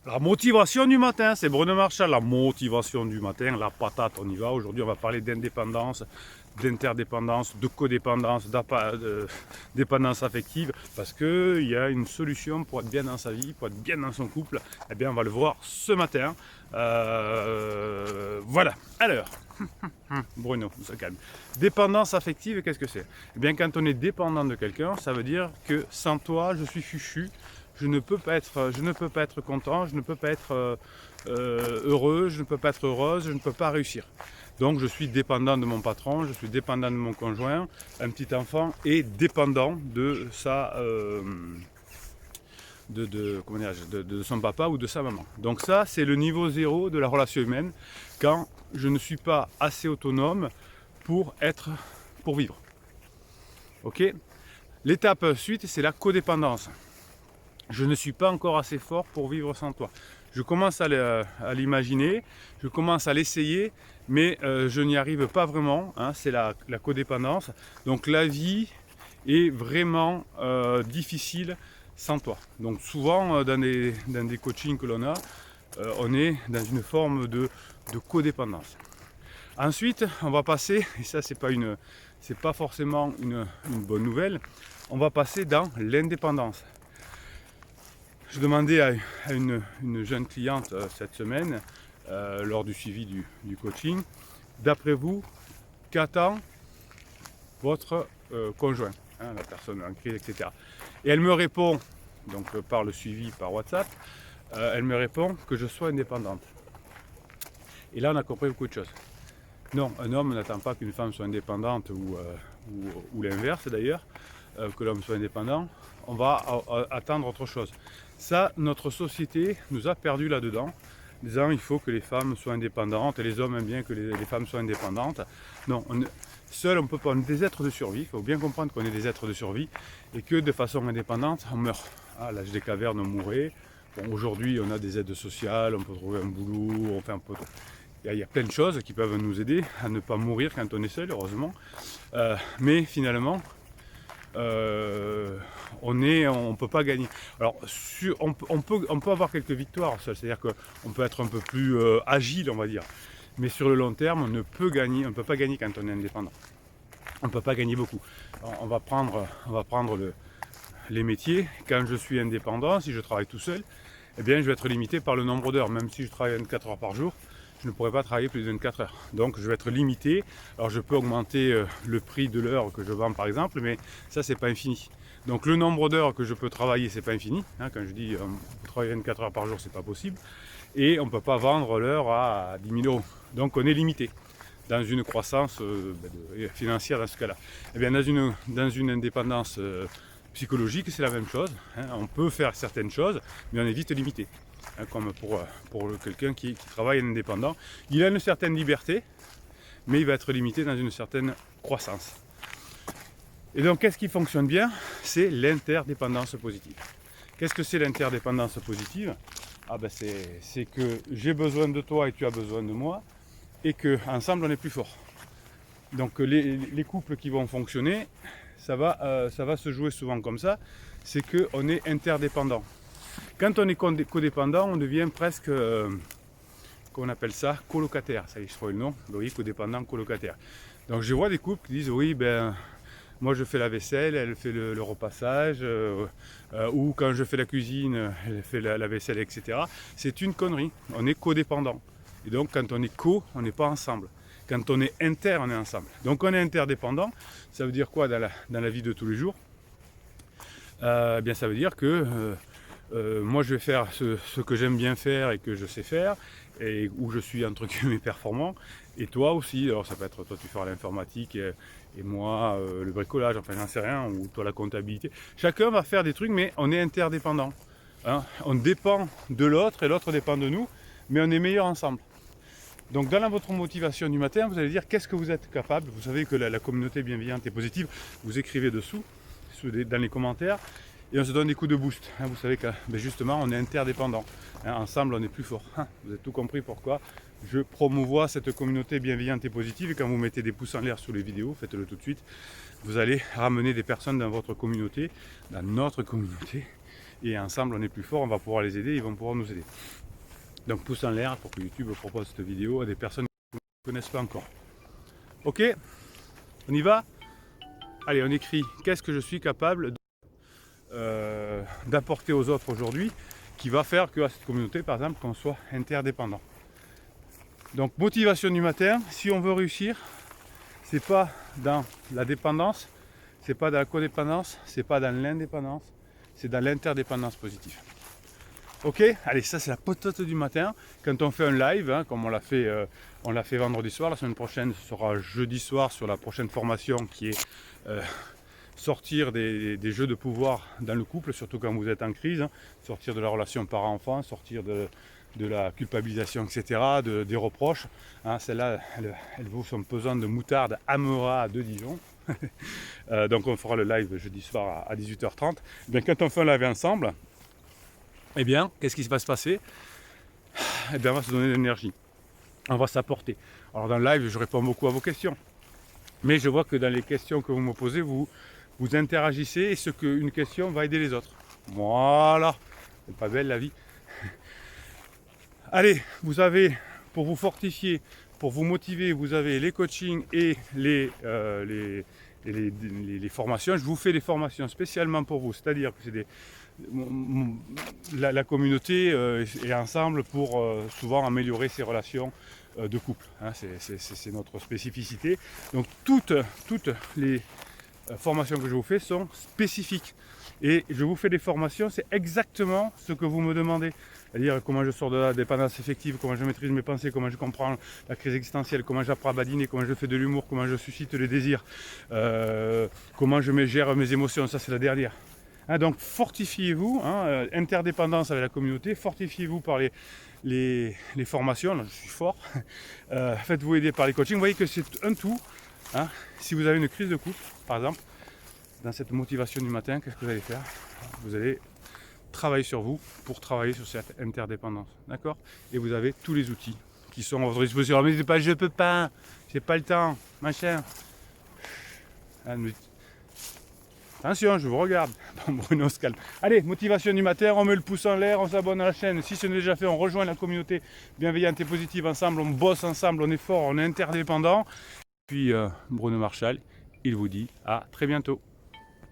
La motivation du matin, c'est Bruno Marchal, la motivation du matin, la patate, on y va. Aujourd'hui, on va parler d'indépendance, d'interdépendance, de codépendance, de dépendance affective, parce qu'il y a une solution pour être bien dans sa vie, pour être bien dans son couple. Eh bien, on va le voir ce matin. Voilà. Alors, Bruno, ça calme. Dépendance affective, qu'est-ce que c'est? Eh bien, quand on est dépendant de quelqu'un, ça veut dire que sans toi, je suis chuchu. Je ne peux pas être content, je ne peux pas être heureux, je ne peux pas être heureuse, je ne peux pas réussir. Donc je suis dépendant de mon patron, je suis dépendant de mon conjoint, un petit enfant est dépendant de de son papa ou de sa maman. Donc ça, c'est le niveau zéro de la relation humaine, quand je ne suis pas assez autonome pour vivre. Ok. L'étape suite, c'est la codépendance. Je ne suis pas encore assez fort pour vivre sans toi. Je commence à l'imaginer, je commence à l'essayer, mais je n'y arrive pas vraiment. Hein, c'est la codépendance. Donc la vie est vraiment difficile sans toi. Donc souvent dans des coachings que l'on a, on est dans une forme de codépendance. Ensuite, on va passer, et ça c'est pas forcément une bonne nouvelle, on va passer dans l'indépendance. Je demandais à une jeune cliente cette semaine, lors du suivi du coaching, d'après vous, qu'attend votre conjoint, hein, la personne en crise, etc. Et elle me répond, donc par le suivi par WhatsApp, elle me répond que je sois indépendante. Et là, on a compris beaucoup de choses. Non, un homme n'attend pas qu'une femme soit indépendante ou l'inverse d'ailleurs, que l'homme soit indépendant. On va attendre autre chose. Ça, notre société nous a perdu là-dedans, disant il faut que les femmes soient indépendantes et les hommes aiment bien que les femmes soient indépendantes. Non, seul on peut pas, on est des êtres de survie, il faut bien comprendre qu'on est des êtres de survie et que de façon indépendante, on meurt. À l'âge des cavernes, on mourait. Bon, aujourd'hui, on a des aides sociales, on peut trouver un boulot, on fait un peu... Il y a plein de choses qui peuvent nous aider à ne pas mourir quand on est seul, heureusement. Mais finalement, on ne peut pas gagner. Alors, on peut avoir quelques victoires, c'est-à-dire qu'on peut être un peu plus agile, on va dire. Mais sur le long terme, on ne peut pas gagner quand on est indépendant. On ne peut pas gagner beaucoup. Alors, on va prendre les métiers. Quand je suis indépendant, si je travaille tout seul, eh bien, je vais être limité par le nombre d'heures. Même si je travaille 24 heures par jour, je ne pourrai pas travailler plus de 24 heures. Donc je vais être limité. Alors je peux augmenter le prix de l'heure que je vends par exemple, mais ça c'est pas infini. Donc le nombre d'heures que je peux travailler, c'est pas infini. Hein, quand je dis travailler 24 heures par jour, c'est pas possible. Et on ne peut pas vendre l'heure à 10 000 euros. Donc on est limité dans une croissance financière dans ce cas-là. Et bien dans une indépendance psychologique, c'est la même chose. Hein, on peut faire certaines choses, mais on est vite limité. Hein, comme pour quelqu'un qui travaille en indépendant. Il a une certaine liberté, mais il va être limité dans une certaine croissance. Et donc, qu'est-ce qui fonctionne bien? C'est l'interdépendance positive. Qu'est-ce que c'est l'interdépendance positive? Ah ben c'est que j'ai besoin de toi et tu as besoin de moi, et qu'ensemble on est plus fort. Donc les couples qui vont fonctionner, ça va se jouer souvent comme ça, c'est qu'on est interdépendant. Quand on est codépendant, on devient presque, comment on appelle ça, colocataire. Ça y est, je trouve le nom. Oui, codépendant, colocataire. Donc je vois des couples qui disent, oui, ben, moi je fais la vaisselle, elle fait le repassage, ou quand je fais la cuisine, elle fait la vaisselle, etc. C'est une connerie. On est codépendant. Et donc quand on est on n'est pas ensemble. Quand on est inter, on est ensemble. Donc on est interdépendant. Ça veut dire quoi dans la vie de tous les jours? Eh bien ça veut dire que moi je vais faire ce que j'aime bien faire et que je sais faire, et où je suis entre guillemets performant, et toi aussi. Alors ça peut être toi tu feras l'informatique et moi le bricolage, enfin j'en sais rien, ou toi la comptabilité. Chacun va faire des trucs, mais on est interdépendant. Hein, on dépend de l'autre et l'autre dépend de nous, mais on est meilleur ensemble. Donc dans votre motivation du matin, vous allez dire qu'est-ce que vous êtes capable. Vous savez que la communauté bienveillante et positive, vous écrivez dessous, dans les commentaires, et on se donne des coups de boost. Hein, vous savez que justement on est interdépendants. Hein, ensemble on est plus fort. Hein, vous avez tout compris pourquoi je promouvois cette communauté bienveillante et positive. Et quand vous mettez des pouces en l'air sous les vidéos, faites-le tout de suite. Vous allez ramener des personnes dans votre communauté, dans notre communauté, et ensemble on est plus fort, on va pouvoir les aider, ils vont pouvoir nous aider. Donc pouce en l'air pour que YouTube propose cette vidéo à des personnes qui ne connaissent pas encore. Ok, on y va? Allez, on écrit qu'est-ce que je suis capable d'apporter aux autres aujourd'hui qui va faire qu'à cette communauté, par exemple, qu'on soit interdépendant. Donc motivation du matin, si on veut réussir, c'est pas dans la dépendance, c'est pas dans la codépendance, c'est pas dans l'indépendance, c'est dans l'interdépendance positive. Ok, allez, ça c'est la potote du matin. Quand on fait un live, hein, comme on l'a fait vendredi soir, la semaine prochaine ce sera jeudi soir sur la prochaine formation qui est sortir des jeux de pouvoir dans le couple, surtout quand vous êtes en crise, hein, sortir de la relation parent-enfant, sortir de la culpabilisation, etc., des reproches. Hein, celle-là, elle vaut son pesant de moutarde Amora de Dijon. Donc on fera le live jeudi soir à 18h30. Bien, quand on fait un live ensemble, eh bien, qu'est-ce qui va se passer? Eh bien, on va se donner de l'énergie. On va s'apporter. Alors dans le live, je réponds beaucoup à vos questions. Mais je vois que dans les questions que vous me posez, vous interagissez et ce qu'une question va aider les autres. Voilà, c'est pas belle la vie. Allez, vous avez, pour vous fortifier, pour vous motiver, vous avez les coachings et les formations. Je vous fais des formations spécialement pour vous, c'est-à-dire que c'est la communauté est ensemble pour souvent améliorer ses relations de couple. Hein, c'est notre spécificité. Donc toutes les formations que je vous fais sont spécifiques. Et je vous fais des formations, c'est exactement ce que vous me demandez. C'est-à-dire comment je sors de la dépendance effective, comment je maîtrise mes pensées, comment je comprends la crise existentielle, comment j'apprends à badiner, comment je fais de l'humour, comment je suscite les désirs, comment je gère mes émotions, ça c'est la dernière. Hein, donc fortifiez-vous, hein, interdépendance avec la communauté, fortifiez-vous par les formations, là je suis fort, faites-vous aider par les coachings, vous voyez que c'est un tout. Hein, si vous avez une crise de couple, par exemple, dans cette motivation du matin, qu'est-ce que vous allez faire? Vous allez travailler sur vous pour travailler sur cette interdépendance, d'accord? Et vous avez tous les outils qui sont à votre disposition. Mais pas, je peux pas, j'ai pas le temps, machin. Attention, je vous regarde. Bon, Bruno se calme. Allez, motivation du matin, on met le pouce en l'air, on s'abonne à la chaîne. Si ce n'est déjà fait, on rejoint la communauté bienveillante et positive ensemble. On bosse ensemble, on est fort, on est interdépendant. Puis Bruno Marchal, il vous dit à très bientôt.